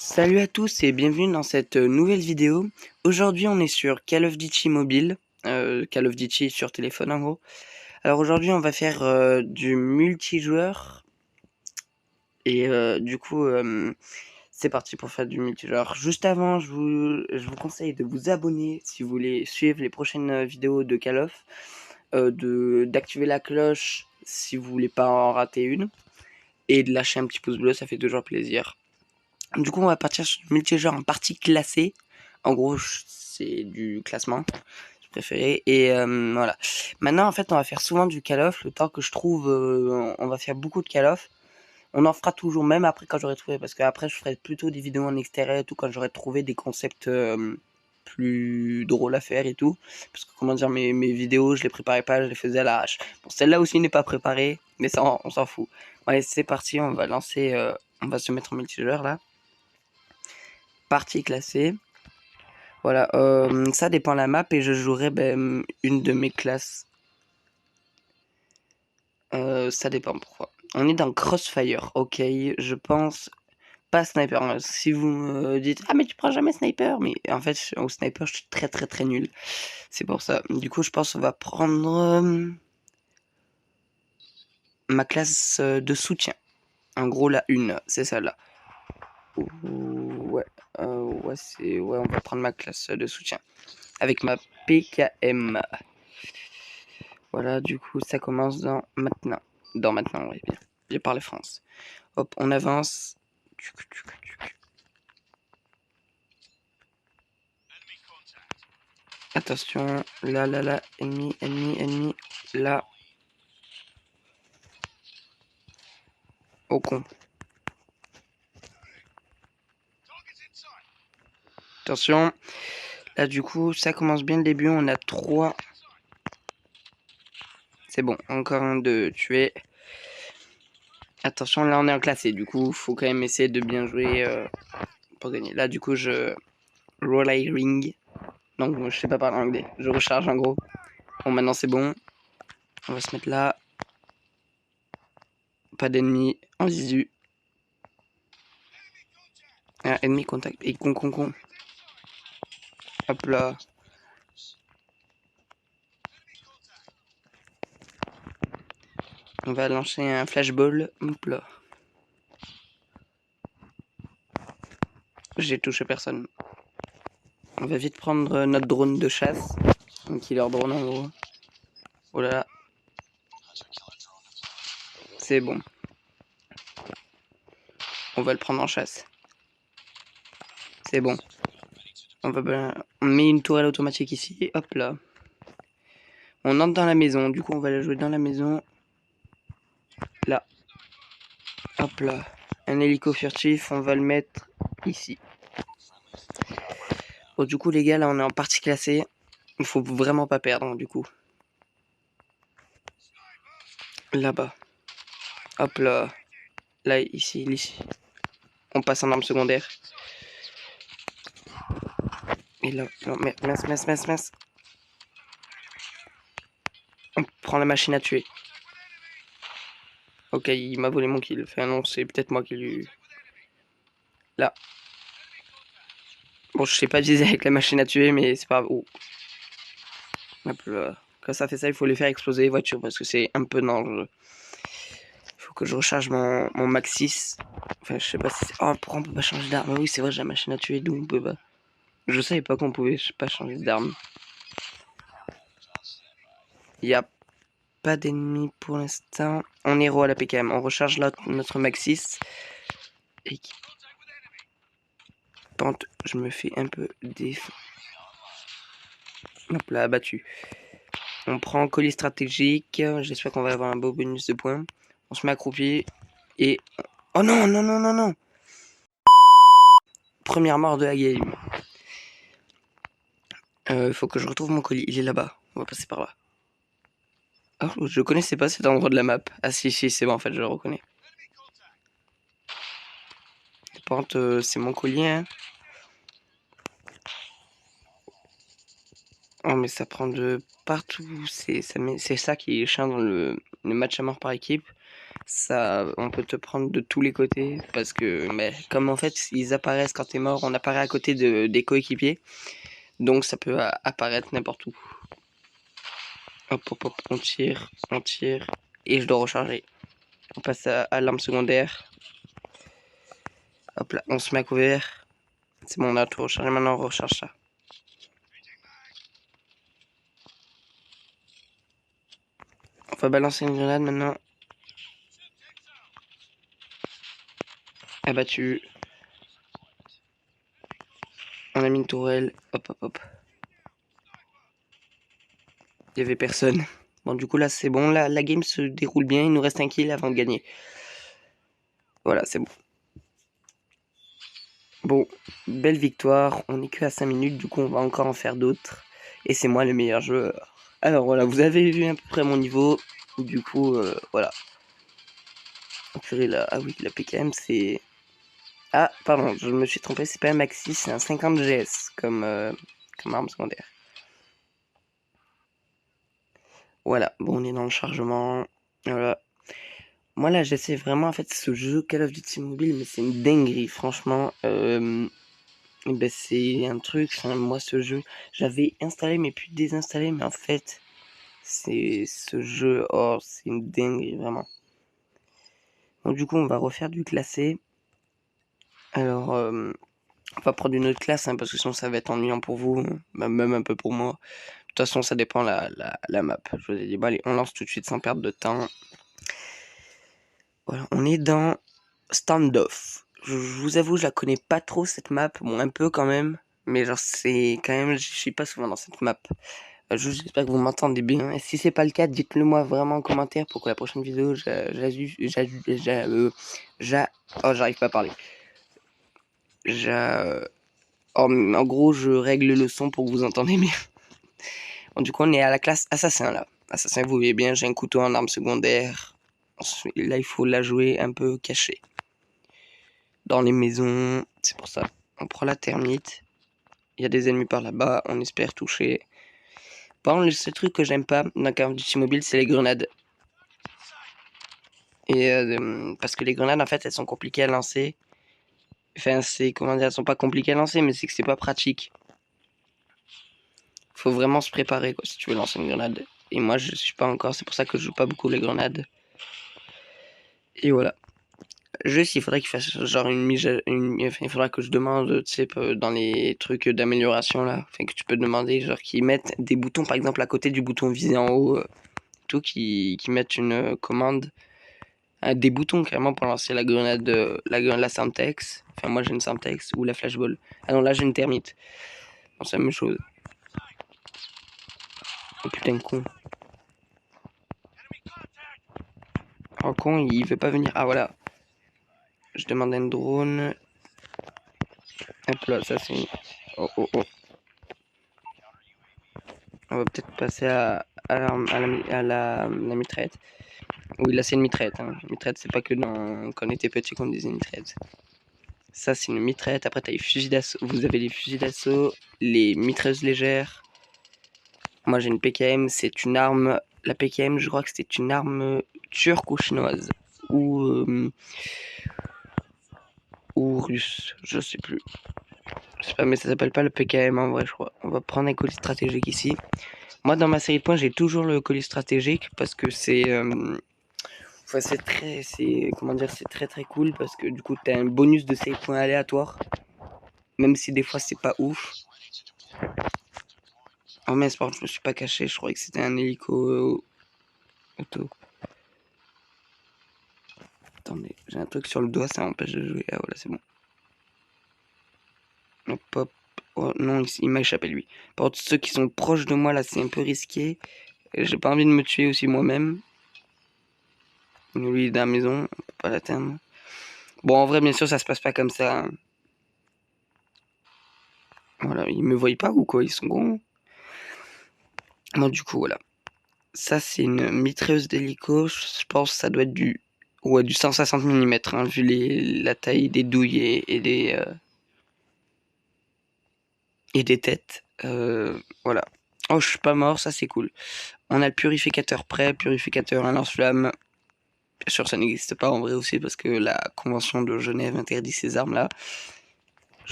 Salut à tous et bienvenue dans cette nouvelle vidéo. Aujourd'hui on est sur Call of Duty mobile, Call of Duty sur téléphone en gros. Alors aujourd'hui on va faire du multijoueur et du coup c'est parti pour faire du multijoueur. Juste avant je vous conseille de vous abonner si vous voulez suivre les prochaines vidéos de Call of, d'activer la cloche si vous voulez pas en rater une et de lâcher un petit pouce bleu, ça fait toujours plaisir. Du coup, on va partir sur le multijoueur en partie classée. En gros, c'est du classement, je préférais. Et voilà. Maintenant, en fait, on va faire souvent du Call of. Le temps que je trouve, on va faire beaucoup de Call of. On en fera toujours, même après quand j'aurai trouvé. Parce qu'après, je ferai plutôt des vidéos en extérieur et tout, quand j'aurai trouvé des concepts plus drôles à faire et tout. Parce que, comment dire, mes vidéos, je les préparais pas, je les faisais à l'arrache. Bon, celle-là aussi n'est pas préparée, mais ça, on s'en fout. Bon, allez, c'est parti, on va lancer, on va se mettre en multijoueur là. Partie classée. Voilà, ça dépend de la map et je jouerai une de mes classes. Ça dépend pourquoi. On est dans Crossfire, ok, je pense pas sniper. Si vous me dites ah mais tu prends jamais sniper, mais en fait au sniper je suis très nul. C'est pour ça. Du coup je pense qu'on va prendre ma classe de soutien. En gros la une, c'est celle-là. Ouais, ouais on va prendre ma classe de soutien avec ma PKM. Voilà, du coup, ça commence dans maintenant. Dans maintenant, oui, bien. J'ai parlé France. Hop, on avance. Attention, là, ennemi, là. Au con. Attention. Là, du coup, ça commence bien le début. On a 3. C'est bon, encore un de tuer. Attention, là, on est en classé. Du coup, faut quand même essayer de bien jouer pour gagner. Là, du coup, je rollay ring. Donc, je sais pas parler anglais. Je recharge en gros. Bon, maintenant, c'est bon. On va se mettre là. Pas d'ennemis en visu. Ah, ennemi contact. Et con. Hop là. On va lancer un flashball. Hop là. J'ai touché personne. On va vite prendre notre drone de chasse. Un killer drone en gros. Oh là là. C'est bon. On va le prendre en chasse. C'est bon. On met une tourelle automatique ici. Hop là. On entre dans la maison. Du coup, on va la jouer dans la maison. Là. Hop là. Un hélico furtif. On va le mettre ici. Bon, du coup, les gars, là, on est en partie classée. Il faut vraiment pas perdre, du coup. Là-bas. Hop là. Là, ici. On passe en arme secondaire. Et là, non, mais mince. On prend la machine à tuer. Ok, il m'a volé mon kill. Enfin non, c'est peut-être moi qui l'ai eu. Là. Bon, je sais pas viser avec la machine à tuer, mais c'est pas grave. Oh. Hop là. Quand ça fait ça, il faut les faire exploser les voitures parce que c'est un peu dangereux. Il faut que je recharge mon Max 6. Enfin, je sais pas si c'est... Oh, pourquoi on peut pas changer d'arme? Oui, c'est vrai, j'ai la machine à tuer, d'où on peut pas. Je savais pas qu'on pouvait pas changer d'arme. Il y a pas d'ennemis pour l'instant. On est héros à la PKM. On recharge notre Max 6. Et pente, je me fais un peu défendre. Hop là, abattu. On prend colis stratégique. J'espère qu'on va avoir un beau bonus de points. On se met accroupi. Et... Oh non. Première mort de la game. Faut que je retrouve mon colis. Il est là-bas. On va passer par là. Oh, je connaissais pas cet endroit de la map. Ah si, c'est bon en fait, je le reconnais. Pente, c'est mon colis, hein. Oh mais ça prend de partout. C'est ça qui est chiant dans le match à mort par équipe. Ça, on peut te prendre de tous les côtés parce que, mais comme en fait, ils apparaissent quand t'es mort, on apparaît à côté des coéquipiers, donc ça peut apparaître n'importe où. Hop, hop, hop, on tire, et je dois recharger. On passe à l'arme secondaire. Hop là, on se met à couvert. C'est bon, on a tout rechargé, maintenant on recharge ça. On va balancer une grenade maintenant. Abattu. On a mis une tourelle. Hop, hop, hop. Il n'y avait personne. Bon, du coup, là, c'est bon. La game se déroule bien. Il nous reste un kill avant de gagner. Voilà, c'est bon. Bon, belle victoire. On n'est que à 5 minutes. Du coup, on va encore en faire d'autres. Et c'est moi le meilleur joueur. Alors, voilà, vous avez vu à peu près mon niveau. Du coup, voilà. Purée, là. Ah oui, la PKM, c'est... Ah, pardon, je me suis trompé. C'est pas un Maxi, c'est un 50 GS comme arme secondaire. Voilà, bon, on est dans le chargement. Voilà. Moi, là, j'essaie vraiment, en fait, ce jeu Call of Duty Mobile, mais c'est une dinguerie, franchement. Ben, c'est un truc, enfin, moi, ce jeu, j'avais installé, mais puis désinstallé, mais en fait, c'est ce jeu, oh, c'est une dinguerie, vraiment. Donc, du coup, on va refaire du classé. Alors, on va prendre une autre classe, hein, parce que sinon, ça va être ennuyant pour vous, même un peu pour moi. De toute façon, ça dépend la map. Je vous ai dit, bon, allez, on lance tout de suite sans perdre de temps. Voilà, on est dans Standoff. Je vous avoue, je la connais pas trop cette map. Bon, un peu quand même. Mais genre, c'est quand même, je suis pas souvent dans cette map. J'espère que vous m'entendez bien. Et si c'est pas le cas, dites-le moi vraiment en commentaire pour que la prochaine vidéo, oh, j'arrive pas à parler. En gros, je règle le son pour que vous entendez bien. Bon, du coup, on est à la classe assassin là. Assassin, vous voyez bien, j'ai un couteau en arme secondaire. Là, il faut la jouer un peu cachée. Dans les maisons, c'est pour ça. On prend la thermite. Il y a des ennemis par là-bas, on espère toucher. Par contre, le seul truc que j'aime pas dans Call of Duty Mobile, c'est les grenades. Et parce que les grenades, en fait, elles sont compliquées à lancer. Enfin, c'est, comment dire, elles sont pas compliquées à lancer, mais c'est que c'est pas pratique. Faut vraiment se préparer, quoi, si tu veux lancer une grenade. Et moi, je suis pas encore, c'est pour ça que je joue pas beaucoup les grenades. Et voilà. Juste, il faudrait qu'il fasse genre une mise, enfin, il faudra que je demande, tu sais, dans les trucs d'amélioration là, enfin que tu peux demander, genre qu'ils mettent des boutons, par exemple à côté du bouton visé en haut, tout, qui mettent une commande, des boutons carrément pour lancer la grenade, la Semtex. Enfin, moi j'ai une Semtex ou la flashball. Ah non, là j'ai une thermite. Bon, c'est la même chose. Oh putain, con. Oh con, il veut pas venir. Ah voilà. Je demande un drone. Hop là, ça c'est. Oh oh oh. On va peut-être passer la mitraillette. Oui, là c'est une mitraillette. Hein. Mitraillette, c'est pas que quand on était petit qu'on disait mitraillette. Ça, c'est une mitraillette. Après, t'as les fusils d'assaut. Vous avez les fusils d'assaut, les mitrailleuses légères. Moi, j'ai une PKM. C'est une arme. La PKM, je crois que c'est une arme turque ou chinoise. Ou russe. Je sais plus. Je sais pas, mais ça s'appelle pas le PKM en vrai, je crois. On va prendre un colis stratégique ici. Moi, dans ma série de points, j'ai toujours le colis stratégique parce que c'est. Enfin, comment dire, c'est très très cool parce que du coup, t'as un bonus de save points aléatoire. Même si des fois, c'est pas ouf. Oh mais par contre, je me suis pas caché, je croyais que c'était un hélico auto. Attendez, j'ai un truc sur le doigt, ça m'empêche de jouer. Ah voilà, c'est bon. Hop, hop. Oh non, il m'a échappé lui. Par contre, ceux qui sont proches de moi là, c'est un peu risqué. J'ai pas envie de me tuer aussi moi-même. Lui, il est dans la maison, on peut pas l'atteindre. Bon, en vrai, bien sûr, ça se passe pas comme ça. Hein. Voilà, ils me voient pas ou quoi, ils sont gros. Bon, du coup, voilà. Ça, c'est une mitrailleuse d'hélico. Je pense que ça doit être du 160 mm, hein, vu la taille des douilles et des têtes. Voilà. Oh, je suis pas mort, ça c'est cool. On a le purificateur prêt, purificateur, un lance-flamme. Bien sûr, ça n'existe pas en vrai aussi parce que la Convention de Genève interdit ces armes-là.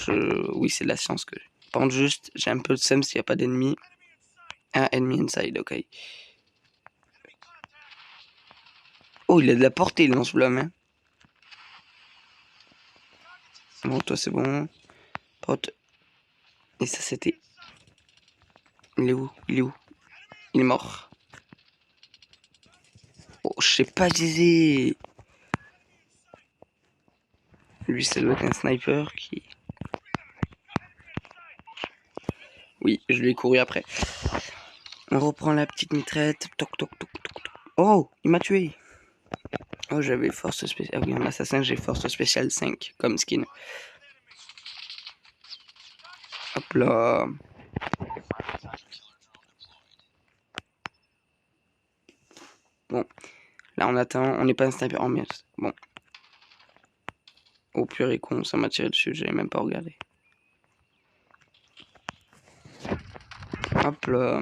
Oui, c'est de la science que. Par contre, juste, j'ai un peu de seum s'il n'y a pas d'ennemis. Ah, enemy inside, ok. Oh, il a de la portée, le lance-flamme. Hein. Bon, toi, c'est bon. Pote. Et ça, c'était. Il est où? Il est où? Il est mort. Oh, je sais pas viser. Lui, ça doit être un sniper qui. Oui, je lui ai couru après. On reprend la petite mitraillette. Toc, toc, toc, toc, toc. Oh, il m'a tué. Oh, j'avais force spéciale. Ah oui, en assassin, j'ai force spéciale 5 comme skin. Hop là. Bon, là on attend. On n'est pas un sniper. Oh merde. Bon. Oh purée con, ça m'a tiré dessus. J'avais même pas regardé. Hop là.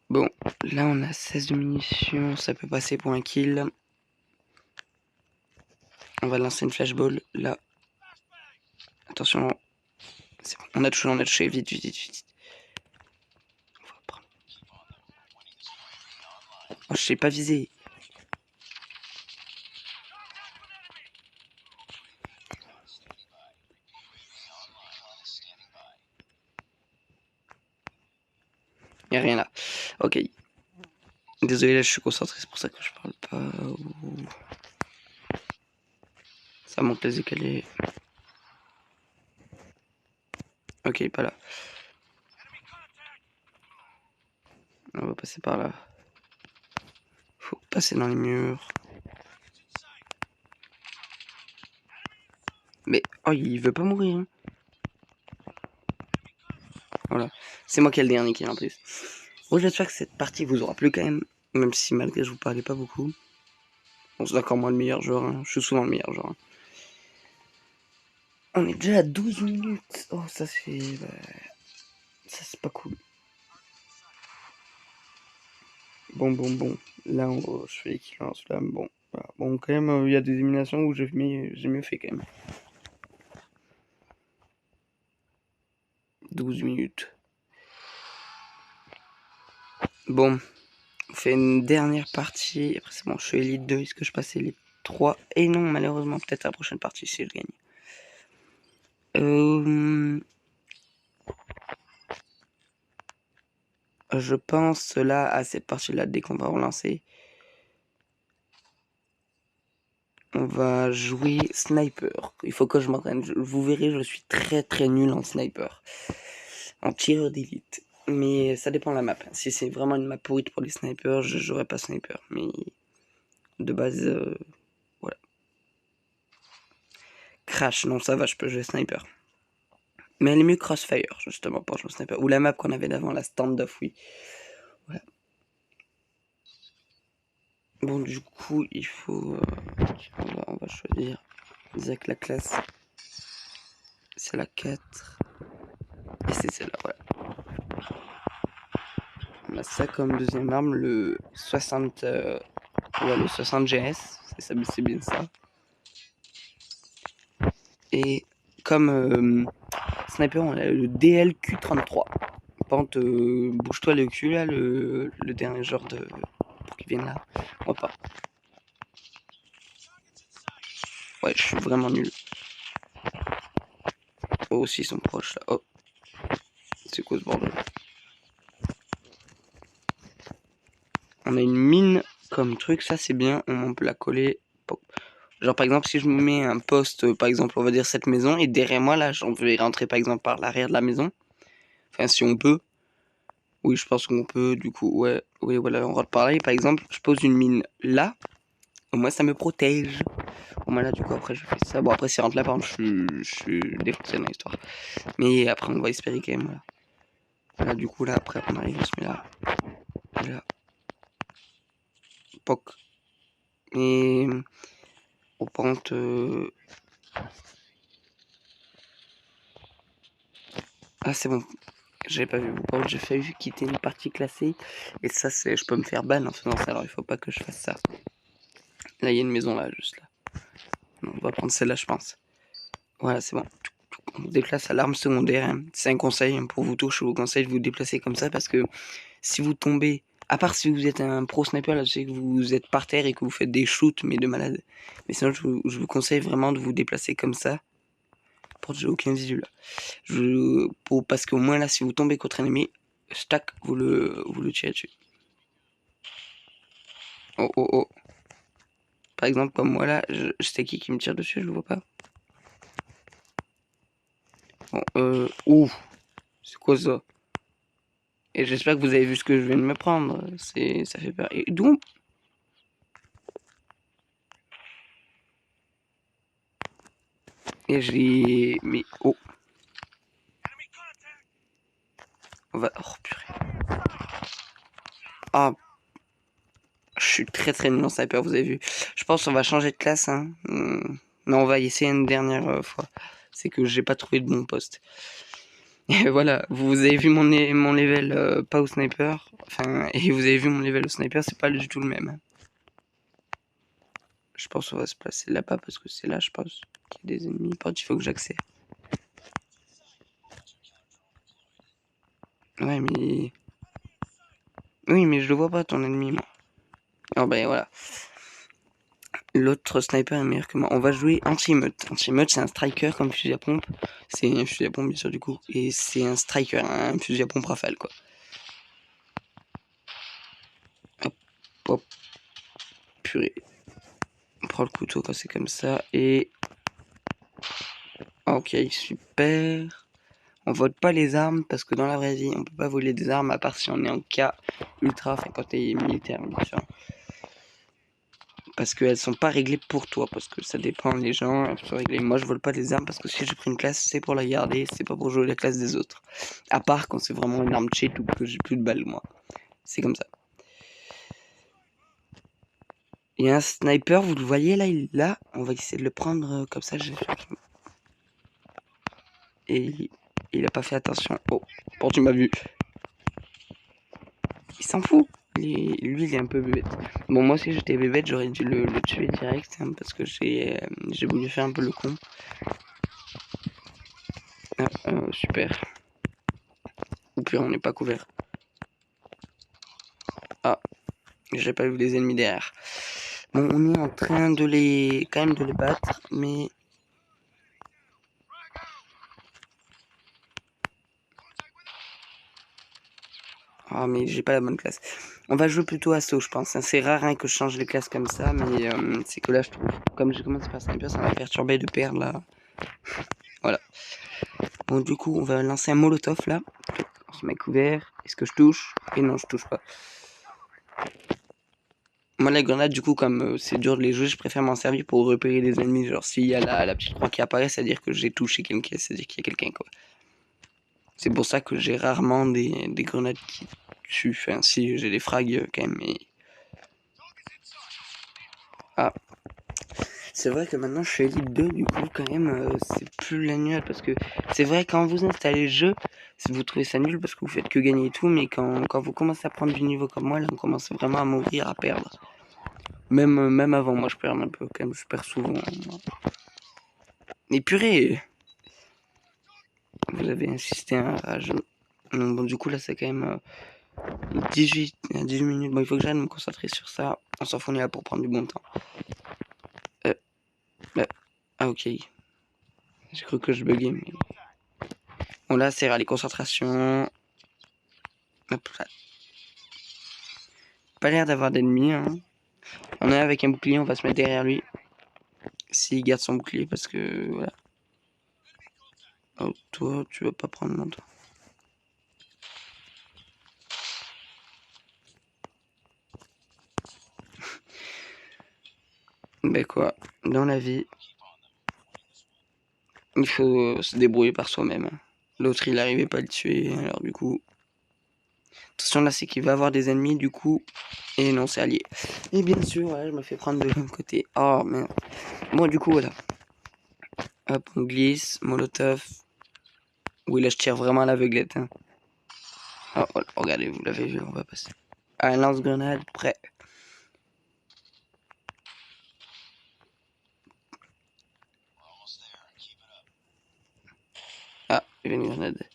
Bon, là on a 16 de munitions. Ça peut passer pour un kill. On va lancer une flashball. Là. Attention. C'est bon. On a touché, on a touché. Vite, vite, vite, vite. On va prendre. Oh, je sais pas viser. Y'a rien là. Ok. Désolé, là je suis concentré, c'est pour ça que je parle pas. Ça monte les escaliers. Ok, pas là. On va passer par là. Faut passer dans les murs. Mais, oh, il veut pas mourir. Hein. Voilà. C'est moi qui ai le dernier kill en plus. Bon, j'espère que cette partie vous aura plu quand même. Même si malgré je vous parlais pas beaucoup. Bon, c'est d'accord, moi le meilleur joueur. Hein. Je suis souvent le meilleur joueur. Hein. On est déjà à 12 minutes. Oh, ça c'est. Bah... Ça c'est pas cool. Bon. Là, je fais les kills en slam. Bon, voilà. Bon, quand même, il y a des éliminations où j'ai mieux fait quand même. 12 minutes. Bon, on fait une dernière partie. Après, c'est bon, je suis Elite 2. Est-ce que je passe Elite 3? Et non, malheureusement, peut-être la prochaine partie si je gagne. Je pense là à cette partie-là, dès qu'on va relancer. On va jouer sniper. Il faut que je m'entraîne. Vous verrez, je suis très nul en sniper. En tireur d'élite. Mais ça dépend de la map. Si c'est vraiment une map pourrite pour les snipers, je jouerai pas sniper. Mais de base, voilà. Crash, non, ça va, je peux jouer sniper. Mais elle est mieux Crossfire, justement, pour jouer sniper. Ou la map qu'on avait d'avant, la standoff, oui. Voilà. Bon, du coup, il faut... on va choisir Zach la classe. C'est la 4. Et c'est celle-là, voilà. On a ça comme deuxième arme, le 60... ouais, le 60 GS. C'est bien ça. Et comme sniper, on a le DLQ33. Pente, bouge-toi le cul là, le dernier genre de... pour qu'il vienne là. Moi pas. Ouais, je suis vraiment nul. Oh, aussi, ils sont proches là. Oh, c'est quoi ce bordel? On a une mine comme truc, ça c'est bien. On peut la coller. Genre par exemple, si je me mets un poste, par exemple, on va dire cette maison, et derrière moi là, j'en vais rentrer par exemple par l'arrière de la maison. Enfin, si on peut. Oui, je pense qu'on peut, du coup, ouais. Oui, voilà, on rentre par là. Et par exemple, je pose une mine là. Au moins, ça me protège. Au moins, là, du coup, après, je fais ça. Bon, après, si rentre là, par exemple, je suis défoncé dans l'histoire. Mais après, on va espérer quand même, voilà. Là, du coup, là, après, on arrive, on se met là. Là. Poc. Et on pente. Ah, c'est bon. J'avais pas vu. Par contre, j'ai failli quitter une partie classée. Et ça, je peux me faire ban en faisant ça. Alors, il faut pas que je fasse ça. Là, il y a une maison là, juste là. On va prendre celle-là, je pense. Voilà, c'est bon. On déplace à l'arme secondaire. Hein. C'est un conseil pour vous tous. Je vous conseille de vous déplacer comme ça parce que si vous tombez, à part si vous êtes un pro sniper, là, je sais que vous êtes par terre et que vous faites des shoots, mais de malade. Mais sinon, je vous conseille vraiment de vous déplacer comme ça. J'ai aucun visu là. Parce qu'au moins là, si vous tombez contre un ennemi, stack, vous le tirez dessus. Oh oh oh. Par exemple, comme moi là, c'est qui me tire dessus, je le vois pas. Bon, ouh, c'est quoi ça? Et j'espère que vous avez vu ce que je viens de me prendre. Ça fait peur. Et d'où? Et j'ai. Mais oh. On va. Oh purée. Ah. Je suis très très nul en sniper, vous avez vu. Je pense qu'on va changer de classe. Hein. Non, on va essayer une dernière fois. C'est que j'ai pas trouvé de bon poste. Et voilà, vous avez vu mon level pas au sniper. Enfin, et vous avez vu mon level au sniper, c'est pas du tout le même. Je pense qu'on va se placer là-bas parce que c'est là, je pense, qu'il y a des ennemis. Par contre, il faut que j'accède. Ouais, mais. Oui, mais je le vois pas ton ennemi, moi. Oh, ben voilà. L'autre sniper est meilleur que moi. On va jouer anti-meute. Anti-meute, c'est un striker comme fusil à pompe. C'est un fusil à pompe, bien sûr, du coup. Et c'est un striker, un fusil à pompe rafale, quoi. Hop, hop. Purée. On prend le couteau quand c'est comme ça. Et. Ok, super. On vole pas les armes parce que dans la vraie vie, on peut pas voler des armes à part si on est en cas ultra, enfin quand t'es militaire, bien sûr. Parce qu'elles sont pas réglées pour toi, parce que ça dépend des gens, elles sont réglées. Moi je vole pas les armes parce que si j'ai pris une classe, c'est pour la garder, c'est pas pour jouer la classe des autres. À part quand c'est vraiment une arme cheat ou que j'ai plus de balles, moi. C'est comme ça. Il y a un sniper, vous le voyez là, il est là. On va essayer de le prendre comme ça. Et il a pas fait attention. Oh, bon, tu m'as vu. Il s'en fout. Lui, il est un peu bébête. Bon, moi, si j'étais bébête, j'aurais dû le tuer direct, hein, parce que j'ai voulu faire un peu le con. Ah, super. Ou pire, on n'est pas couvert. Ah, j'ai pas vu les ennemis derrière. Bon, on est en train de quand même de les battre, mais... Ah, mais j'ai pas la bonne classe. On va jouer plutôt assaut, je pense. C'est rare hein, que je change les classes comme ça, mais c'est que là, je trouve, comme j'ai commencé par sniper, ça m'a perturbé de perdre là. Voilà. Bon, du coup, on va lancer un molotov là. On se met couvert. Est-ce que je touche? Et non, je touche pas. Moi, les grenades, du coup, comme c'est dur de les jouer, je préfère m'en servir pour repérer des ennemis. Genre, s'il y a la petite croix qui apparaît, c'est-à-dire que j'ai touché quelqu'un, c'est-à-dire qu'il y a quelqu'un, quoi. C'est pour ça que j'ai rarement des grenades qui tuent. Enfin, si, j'ai des frags quand même, mais... Ah. C'est vrai que maintenant, je suis Elite 2, du coup, quand même, c'est plus l'annuel, parce que c'est vrai, quand vous installez le jeu, vous trouvez ça nul parce que vous faites que gagner et tout, mais quand vous commencez à prendre du niveau comme moi, là, on commence vraiment à mourir, à perdre. Même avant, moi, je perds un peu, quand même, je perds souvent. Et purée! Vous avez insisté à jeu. Bon, du coup, là, c'est quand même 18 minutes. Bon, il faut que j'aille me concentrer sur ça. On s'en fout, on est là pour prendre du bon temps. Ah, ok. J'ai cru que je buguais, mais... Bon, là, c'est les concentrations. Hop là. Pas l'air d'avoir d'ennemis, hein. On est avec un bouclier, on va se mettre derrière lui. S'il garde son bouclier, parce que, voilà. Oh, toi, tu vas pas prendre mon temps. Ben quoi, dans la vie, il faut se débrouiller par soi-même. L'autre, il arrivait pas à le tuer, alors du coup... Attention, là, c'est qu'il va avoir des ennemis, du coup... Et non, c'est allié. Et bien sûr, ouais, je me fais prendre de l'autre côté. Oh, merde. Bon, du coup, voilà. Hop, on glisse, molotov. Oui, là, je tire vraiment à l'aveuglette. Hein. Oh, oh, regardez, vous l'avez vu, on va passer. Un lance-grenade, prêt. Ah, il y a une grenade.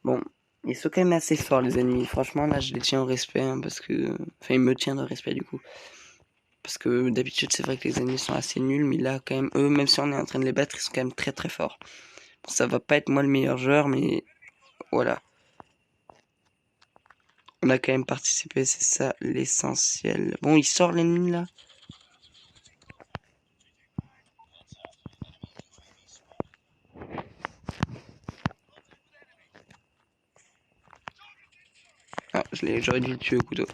Bon, ils sont quand même assez forts les ennemis. Franchement, là, je les tiens au respect, hein, parce que... Enfin, ils me tiennent au respect, du coup. Parce que d'habitude, c'est vrai que les ennemis sont assez nuls, mais là, quand même, eux, même si on est en train de les battre, ils sont quand même très très forts. Bon, ça va pas être moi le meilleur joueur, mais voilà. On a quand même participé, c'est ça l'essentiel. Bon, il sort l'ennemi, là. Ah, j'aurais dû le tuer au couteau.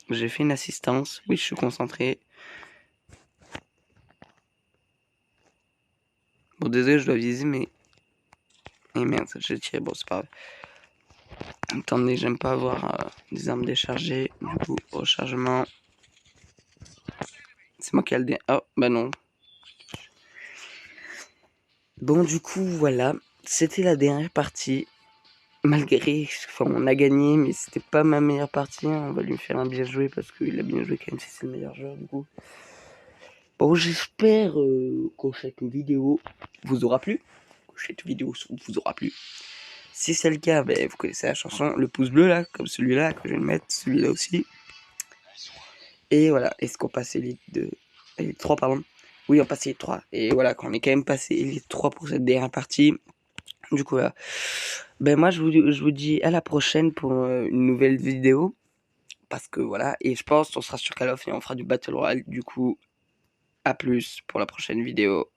J'ai fait une assistance. Oui, je suis concentré. Bon, désolé, je dois viser, mais... Eh merde, j'ai tiré. Bon, c'est pas grave. Attendez, j'aime pas avoir des armes déchargées. Du coup, rechargement. C'est moi qui ai le dé. Oh, bah non. Bon, du coup, voilà. C'était la dernière partie. Malgré... Enfin, on a gagné, mais c'était pas ma meilleure partie. Hein. On va lui faire un bien joué parce qu'il a bien joué quand même si c'est le meilleur joueur, du coup. Bon, j'espère que cette vidéo vous aura plu. Que cette vidéo vous aura plu. Si c'est le cas, ben, vous connaissez la chanson, le pouce bleu là, comme celui-là que je vais mettre, celui-là aussi. Et voilà, est-ce qu'on passe Elite 2, Elite 3 pardon. Oui, on passe Elite 3. Et voilà, qu'on est quand même passé Elite 3 pour cette dernière partie. Du coup, voilà. Ben moi, je vous dis à la prochaine pour une nouvelle vidéo. Parce que voilà, et je pense qu'on sera sur Call of et on fera du Battle Royale. Du coup, à plus pour la prochaine vidéo.